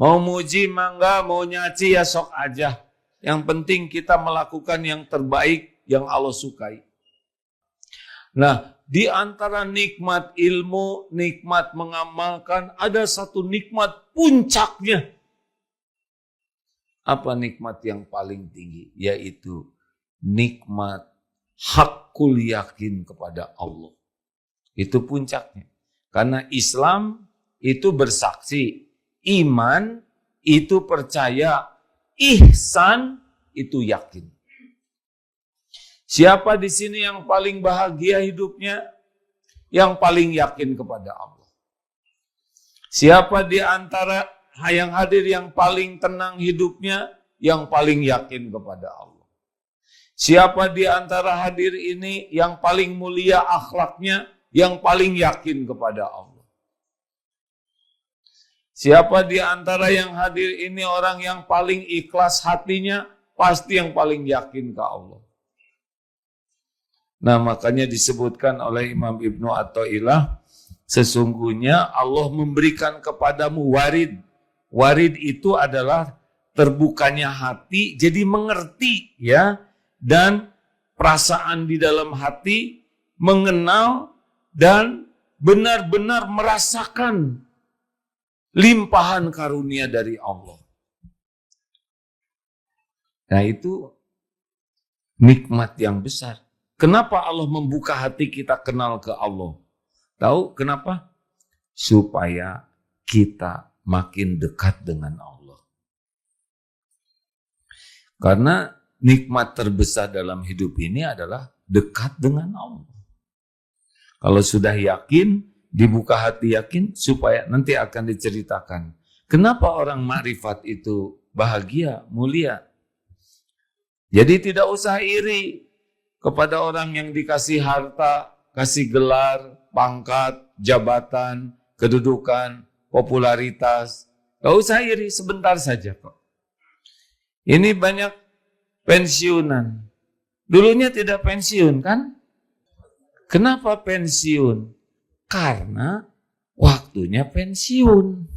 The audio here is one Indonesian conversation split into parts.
Mau muji mangga, mau nyaci ya sok aja. Yang penting kita melakukan yang terbaik yang Allah sukai. Nah, di antara nikmat ilmu, nikmat mengamalkan, ada satu nikmat puncaknya. Apa nikmat yang paling tinggi? Yaitu nikmat hakul yakin kepada Allah. Itu puncaknya. Karena Islam itu bersaksi, iman itu percaya, ihsan itu yakin. Siapa di sini yang paling bahagia hidupnya? Yang paling yakin kepada Allah. Siapa di antara yang hadir yang paling tenang hidupnya? Yang paling yakin kepada Allah. Siapa di antara hadir ini yang paling mulia akhlaknya? Yang paling yakin kepada Allah. Siapa di antara yang hadir ini orang yang paling ikhlas hatinya? Pasti yang paling yakin ke Allah. Nah, makanya disebutkan oleh Imam Ibnu Athaillah, sesungguhnya Allah memberikan kepadamu warid. Warid itu adalah terbukanya hati, jadi mengerti ya, dan perasaan di dalam hati, mengenal dan benar-benar merasakan limpahan karunia dari Allah. Nah, itu nikmat yang besar. Kenapa Allah membuka hati kita kenal ke Allah? Tahu kenapa? Supaya kita makin dekat dengan Allah. Karena nikmat terbesar dalam hidup ini adalah dekat dengan Allah. Kalau sudah yakin, dibuka hati yakin, supaya nanti akan diceritakan. Kenapa orang makrifat itu bahagia, mulia? Jadi tidak usah iri kepada orang yang dikasih harta, kasih gelar, pangkat, jabatan, kedudukan, popularitas. Gak usah iri, sebentar saja kok. Ini banyak pensiunan. Dulunya tidak pensiun kan? Kenapa pensiun? Karena waktunya pensiun.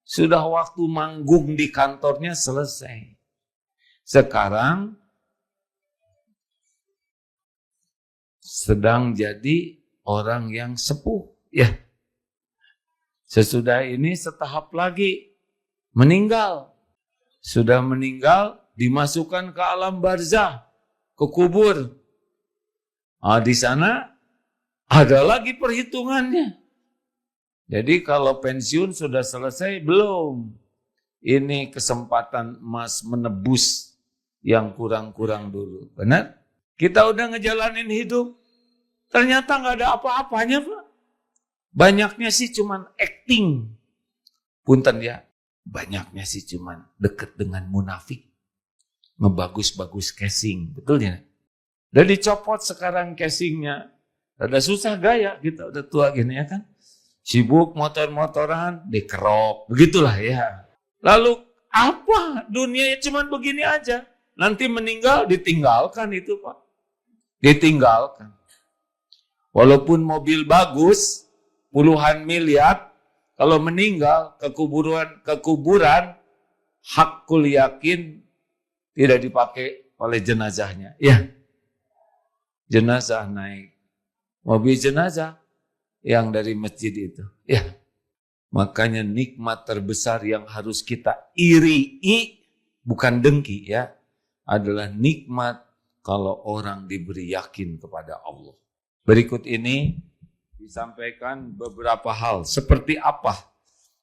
Sudah waktu manggung di kantornya selesai. Sekarang sedang jadi orang yang sepuh, ya. Sesudah ini setahap lagi meninggal. Sudah meninggal, dimasukkan ke alam barzah, ke kubur. Nah, di sana ada lagi perhitungannya. Jadi kalau pensiun sudah selesai, belum. Ini kesempatan emas menebus yang kurang-kurang dulu. Benar? Kita udah ngejalanin hidup, ternyata nggak ada apa-apanya, Pak. Banyaknya sih cuman acting. Punten ya, banyaknya sih cuman deket dengan munafik. Ngebagus-bagus casing, betul ya? Udah dicopot sekarang casingnya. Udah susah gaya, kita udah tua gini ya kan. Sibuk motor-motoran, dikerok, begitulah ya. Lalu apa? Dunia cuman begini aja. Nanti meninggal, ditinggalkan itu Pak. Ditinggalkan. Walaupun mobil bagus, puluhan miliar, kalau meninggal ke kuburan, hakul yakin tidak dipakai oleh jenazahnya. Ya, jenazah naik. Mobil jenazah yang dari masjid itu. Ya, makanya nikmat terbesar yang harus kita iri, bukan dengki ya, adalah nikmat kalau orang diberi yakin kepada Allah. Berikut ini disampaikan beberapa hal. Seperti apa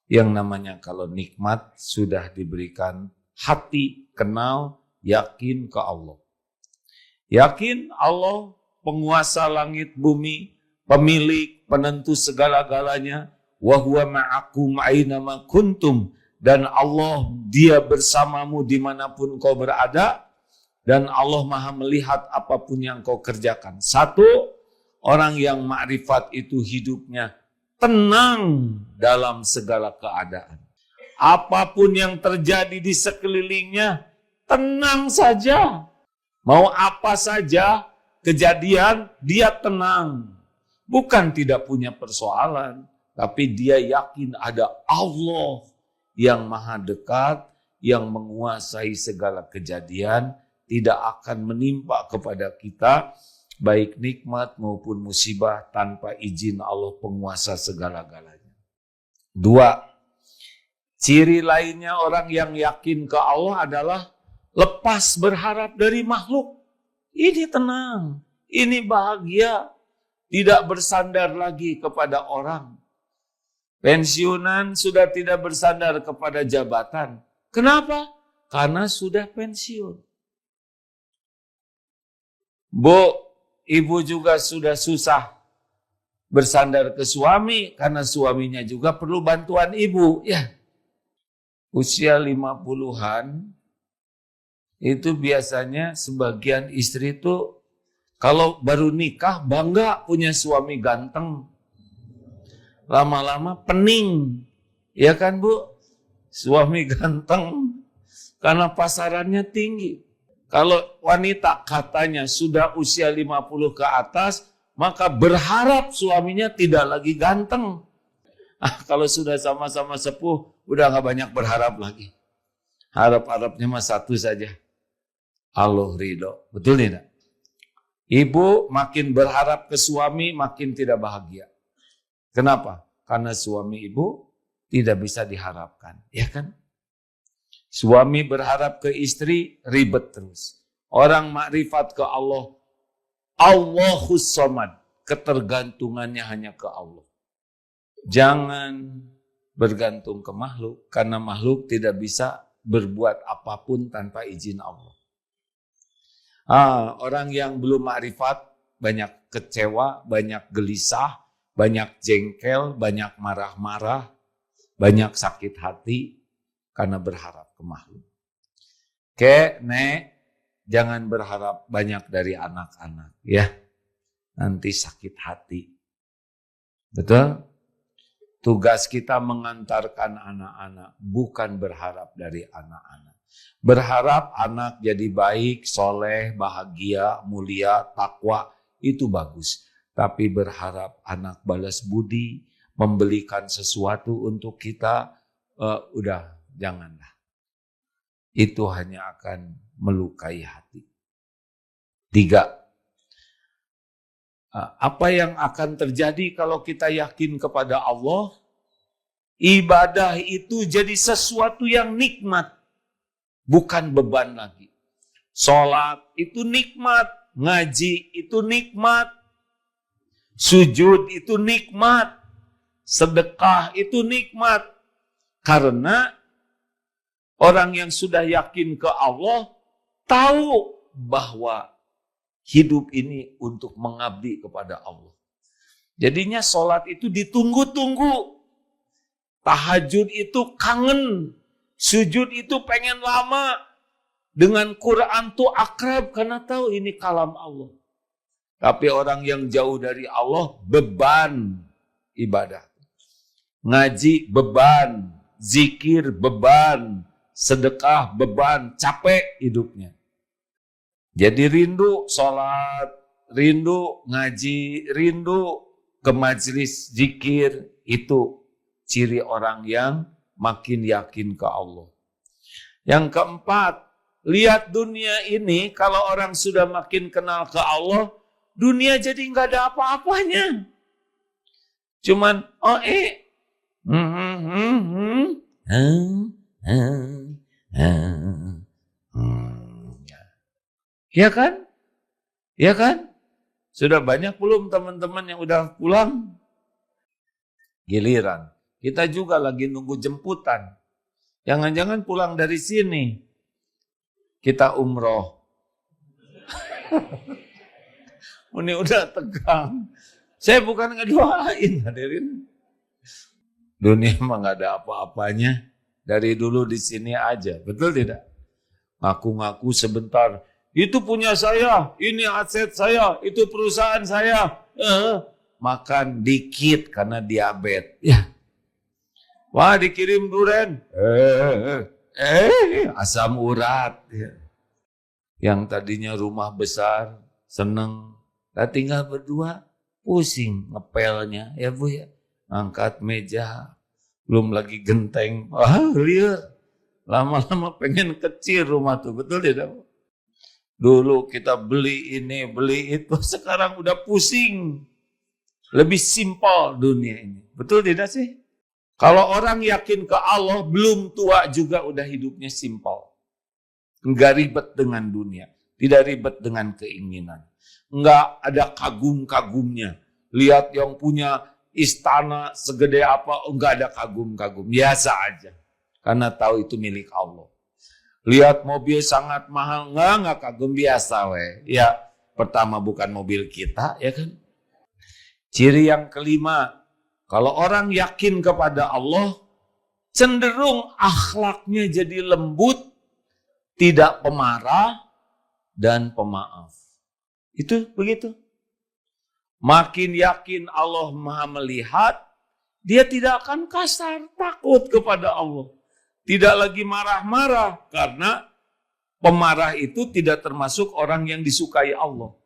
yang namanya kalau nikmat sudah diberikan hati, kenal, yakin ke Allah. Yakin Allah penguasa langit bumi, pemilik, penentu segala-galanya. Wa huwa ma'akum aynama kuntum. Dan Allah, dia bersamamu dimanapun kau berada. Dan Allah maha melihat apapun yang kau kerjakan. Satu, orang yang makrifat itu hidupnya tenang dalam segala keadaan. Apapun yang terjadi di sekelilingnya, tenang saja. Mau apa saja kejadian, dia tenang. Bukan tidak punya persoalan, tapi dia yakin ada Allah yang maha dekat, yang menguasai segala kejadian, tidak akan menimpa kepada kita, baik nikmat maupun musibah tanpa izin Allah penguasa segala-galanya. 2. Ciri lainnya orang yang yakin ke Allah adalah lepas berharap dari makhluk. Ini tenang, ini bahagia, tidak bersandar lagi kepada orang. Pensiunan sudah tidak bersandar kepada jabatan. Kenapa? Karena sudah pensiun. Bu, ibu juga sudah susah bersandar ke suami karena suaminya juga perlu bantuan ibu. Ya, usia 50-an itu biasanya sebagian istri itu kalau baru nikah bangga punya suami ganteng. Lama-lama pening. Ya kan Bu? Suami ganteng karena pasarannya tinggi. Kalau wanita katanya sudah usia 50 ke atas, maka berharap suaminya tidak lagi ganteng. Kalau sudah sama-sama sepuh, udah gak banyak berharap lagi. Harap-harapnya mah satu saja. Allah ridho. Betul tidak? Ibu makin berharap ke suami, makin tidak bahagia. Kenapa? Karena suami ibu tidak bisa diharapkan. Ya kan? Suami berharap ke istri, ribet terus. Orang makrifat ke Allah, Allahus Somad, ketergantungannya hanya ke Allah. Jangan bergantung ke makhluk, karena makhluk tidak bisa berbuat apapun tanpa izin Allah. Orang yang belum makrifat, banyak kecewa, banyak gelisah, banyak jengkel, banyak marah-marah, banyak sakit hati, karena berharap ke makhluk. Nek, jangan berharap banyak dari anak-anak, ya. Nanti sakit hati. Betul? Tugas kita mengantarkan anak-anak, bukan berharap dari anak-anak. Berharap anak jadi baik, soleh, bahagia, mulia, takwa, itu bagus. Tapi berharap anak balas budi, membelikan sesuatu untuk kita, udah janganlah. Itu hanya akan melukai hati. 3. Apa yang akan terjadi kalau kita yakin kepada Allah? Ibadah itu jadi sesuatu yang nikmat, bukan beban lagi. Sholat itu nikmat, ngaji itu nikmat, sujud itu nikmat, sedekah itu nikmat. Karena orang yang sudah yakin ke Allah tahu bahwa hidup ini untuk mengabdi kepada Allah. Jadinya sholat itu ditunggu-tunggu. Tahajud itu kangen. Sujud itu pengen lama. Dengan Quran tuh akrab karena tahu ini kalam Allah. Tapi orang yang jauh dari Allah beban ibadah. Ngaji beban, zikir beban, sedekah beban, capek hidupnya. Jadi rindu sholat, rindu ngaji, rindu ke majelis zikir, itu ciri orang yang makin yakin ke Allah. Yang keempat, lihat dunia ini, kalau orang sudah makin kenal ke Allah, dunia jadi nggak ada apa-apanya. Cuman, Ya kan? Ya kan? Sudah banyak belum teman-teman yang udah pulang? Giliran. Kita juga lagi nunggu jemputan. Jangan-jangan pulang dari sini. Kita umroh. Ini udah tegang. Saya bukan ngedoain, hadirin. Dunia mah gak ada apa-apanya. Dari dulu di sini aja. Betul tidak? Ngaku-ngaku sebentar. Itu punya saya, ini aset saya, itu perusahaan saya. Makan dikit karena diabetes. Ya. Wah, dikirim durian. Asam urat. Ya. Yang tadinya rumah besar, seneng. Tinggal berdua, pusing ngepelnya. Ya Bu ya. Angkat meja, belum lagi genteng, liar. Lama-lama pengen kecil rumah tuh, betul tidak? Dulu kita beli ini, beli itu, sekarang udah pusing. Lebih simpel dunia ini, betul tidak sih? Kalau orang yakin ke Allah, belum tua juga udah hidupnya simpel. Enggak ribet dengan dunia, tidak ribet dengan keinginan. Enggak ada kagum-kagumnya. Lihat yang punya istana segede apa, enggak ada kagum-kagum. Biasa aja. Karena tahu itu milik Allah. Lihat mobil sangat mahal, enggak kagum, biasa weh. Ya, pertama bukan mobil kita, ya kan? Ciri yang kelima, kalau orang yakin kepada Allah, cenderung akhlaknya jadi lembut, tidak pemarah, dan pemaaf. Itu begitu. Makin yakin Allah Maha melihat, dia tidak akan kasar, takut kepada Allah. Tidak lagi marah-marah, karena pemarah itu tidak termasuk orang yang disukai Allah.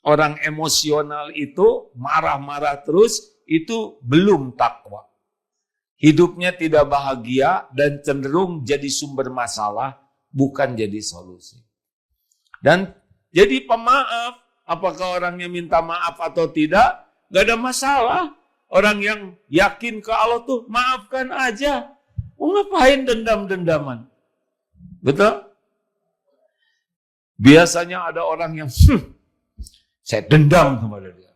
Orang emosional itu marah-marah terus, itu belum takwa. Hidupnya tidak bahagia dan cenderung jadi sumber masalah, bukan jadi solusi. Dan jadi pemaaf, apakah orangnya minta maaf atau tidak, gak ada masalah. Orang yang yakin ke Allah tuh maafkan aja. Mau ngapain dendam-dendaman? Betul? Biasanya ada orang yang saya dendam kepada dia.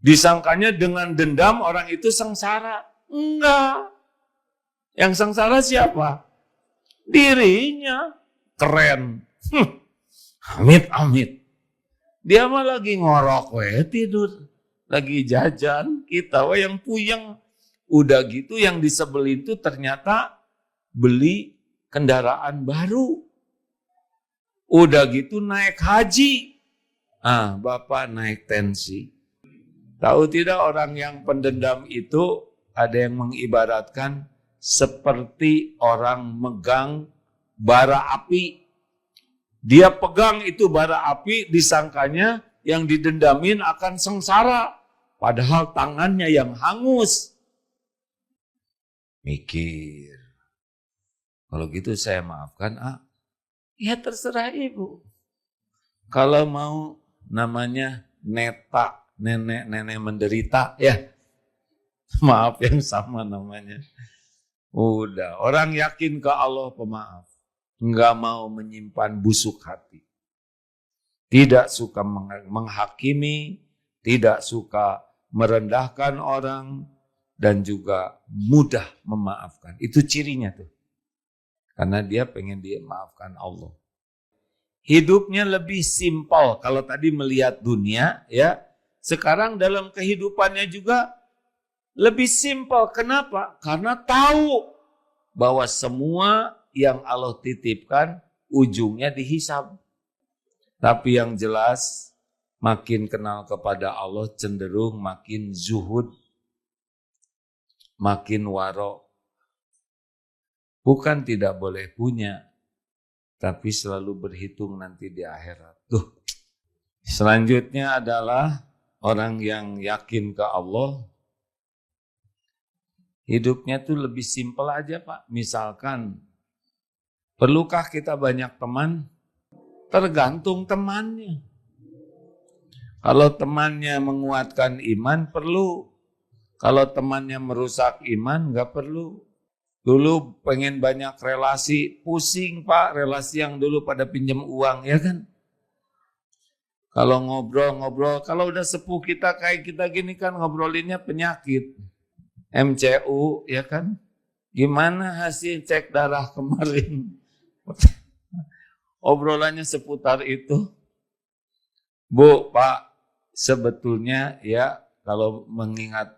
Disangkanya dengan dendam orang itu sengsara. Enggak. Yang sengsara siapa? Dirinya. Keren. Amit-amit. Dia mah lagi ngorok tidur. Lagi jajan, kita yang puyeng. Udah gitu yang disebelin itu ternyata beli kendaraan baru. Udah gitu naik haji. Bapak naik tensi. Tahu tidak, orang yang pendendam itu ada yang mengibaratkan seperti orang megang bara api. Dia pegang itu bara api, disangkanya yang didendamin akan sengsara. Padahal tangannya yang hangus. Mikir. Kalau gitu saya maafkan, ya terserah ibu. Kalau mau namanya neta, nenek-nenek menderita, ya maaf yang sama namanya. Udah, orang yakin ke Allah pemaaf. Enggak mau menyimpan busuk hati. Tidak suka menghakimi, tidak suka merendahkan orang, dan juga mudah memaafkan. Itu cirinya tuh. Karena dia pengen dimaafkan Allah. Hidupnya lebih simpel. Kalau tadi melihat dunia, ya, sekarang dalam kehidupannya juga lebih simpel. Kenapa? Karena tahu bahwa semua yang Allah titipkan ujungnya dihisab. Tapi yang jelas makin kenal kepada Allah cenderung makin zuhud, makin waro. Bukan tidak boleh punya, tapi selalu berhitung nanti di akhirat. Selanjutnya adalah orang yang yakin ke Allah. Hidupnya tuh lebih simpel aja Pak. Misalkan, perlukah kita banyak teman? Tergantung temannya. Kalau temannya menguatkan iman, perlu. Kalau temannya merusak iman, nggak perlu. Dulu pengen banyak relasi, pusing Pak, relasi yang dulu pada pinjam uang, ya kan? Kalau ngobrol-ngobrol, kalau udah sepuh kita kayak kita gini kan ngobrolinnya penyakit. MCU, ya kan? Gimana hasil cek darah kemarin? Obrolannya seputar itu. Bu, Pak, sebetulnya ya kalau mengingat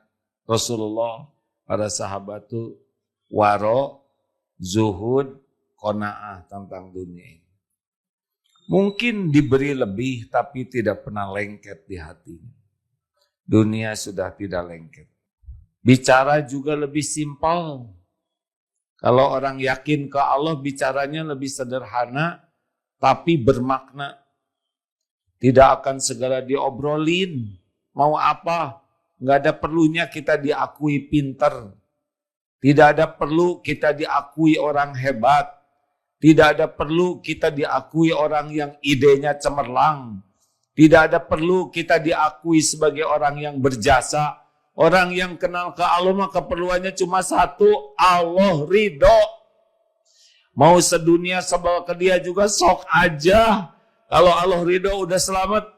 Rasulullah, para sahabat itu waro, zuhud, qanaah tentang dunia ini. Mungkin diberi lebih tapi tidak pernah lengket di hatinya. Dunia sudah tidak lengket. Bicara juga lebih simpel. Kalau orang yakin ke Allah, bicaranya lebih sederhana tapi bermakna. Tidak akan segera diobrolin. Mau apa? Nggak ada perlunya kita diakui pinter. Tidak ada perlu kita diakui orang hebat. Tidak ada perlu kita diakui orang yang idenya cemerlang. Tidak ada perlu kita diakui sebagai orang yang berjasa. Orang yang kenal ke Allah mah keperluannya cuma satu, Allah ridho. Mau sedunia sebel ke dia juga sok aja. Kalau Allah ridho udah selamat.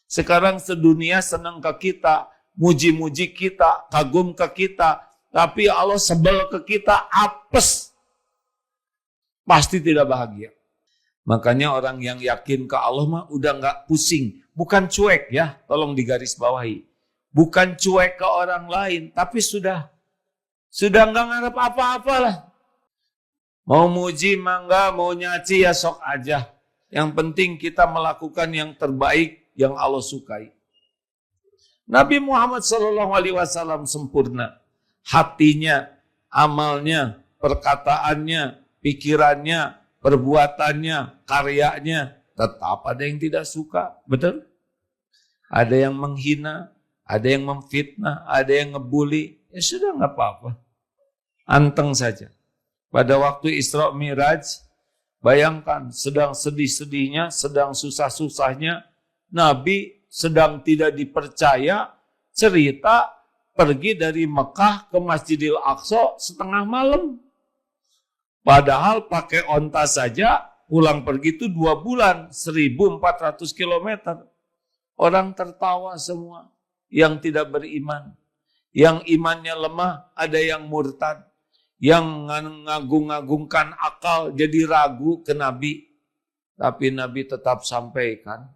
Sekarang sedunia senang ke kita, muji-muji kita, kagum ke kita. Tapi Allah sebel ke kita, apes. Pasti tidak bahagia. Makanya orang yang yakin ke Allah mah udah nggak pusing. Bukan cuek ya, tolong digarisbawahi. Bukan cuek ke orang lain, tapi sudah nggak ngarep apa-apa lah. Mau muji mangga, mau nyaci ya sok aja. Yang penting kita melakukan yang terbaik yang Allah sukai. Nabi Muhammad SAW sempurna. Hatinya, amalnya, perkataannya, pikirannya, perbuatannya, karyanya. Tetap ada yang tidak suka, betul? Ada yang menghina, ada yang memfitnah, ada yang ngebully. Ya sudah nggak apa-apa. Anteng saja. Pada waktu Isra Miraj, bayangkan sedang sedih-sedihnya, sedang susah-susahnya, Nabi sedang tidak dipercaya, cerita pergi dari Mekah ke Masjidil Aqsa setengah malam. Padahal pakai onta saja, pulang pergi itu 2 bulan, 1.400 kilometer. Orang tertawa semua, yang tidak beriman. Yang imannya lemah, ada yang murtad. Yang ngagung-ngagungkan akal, jadi ragu ke Nabi. Tapi Nabi tetap sampaikan.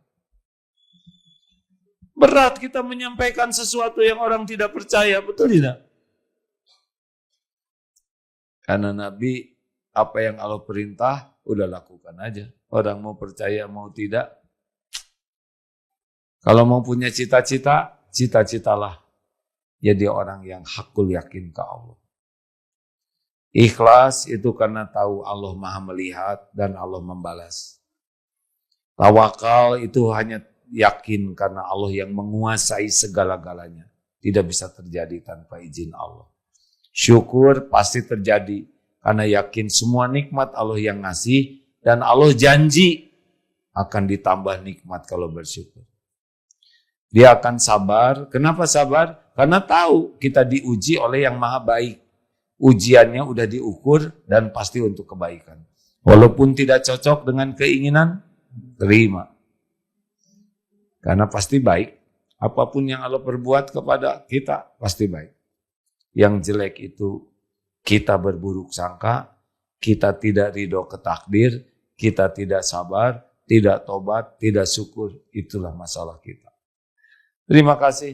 Berat kita menyampaikan sesuatu yang orang tidak percaya, betul tidak? Karena Nabi, apa yang Allah perintah, udah lakukan aja. Orang mau percaya, mau tidak. Kalau mau punya cita-cita, cita-citalah. Jadi orang yang hakul yakin ke Allah. Ikhlas itu karena tahu Allah Maha melihat dan Allah membalas. Tawakal itu hanya yakin karena Allah yang menguasai segala-galanya. Tidak bisa terjadi tanpa izin Allah. Syukur pasti terjadi karena yakin semua nikmat Allah yang ngasih dan Allah janji akan ditambah nikmat kalau bersyukur. Dia akan sabar. Kenapa sabar? Karena tahu kita diuji oleh yang maha baik. Ujiannya udah diukur dan pasti untuk kebaikan. Walaupun tidak cocok dengan keinginan, terima. Karena pasti baik. Apapun yang Allah perbuat kepada kita, pasti baik. Yang jelek itu kita berburuk sangka, kita tidak ridho ke takdir, kita tidak sabar, tidak tobat, tidak syukur. Itulah masalah kita. Terima kasih.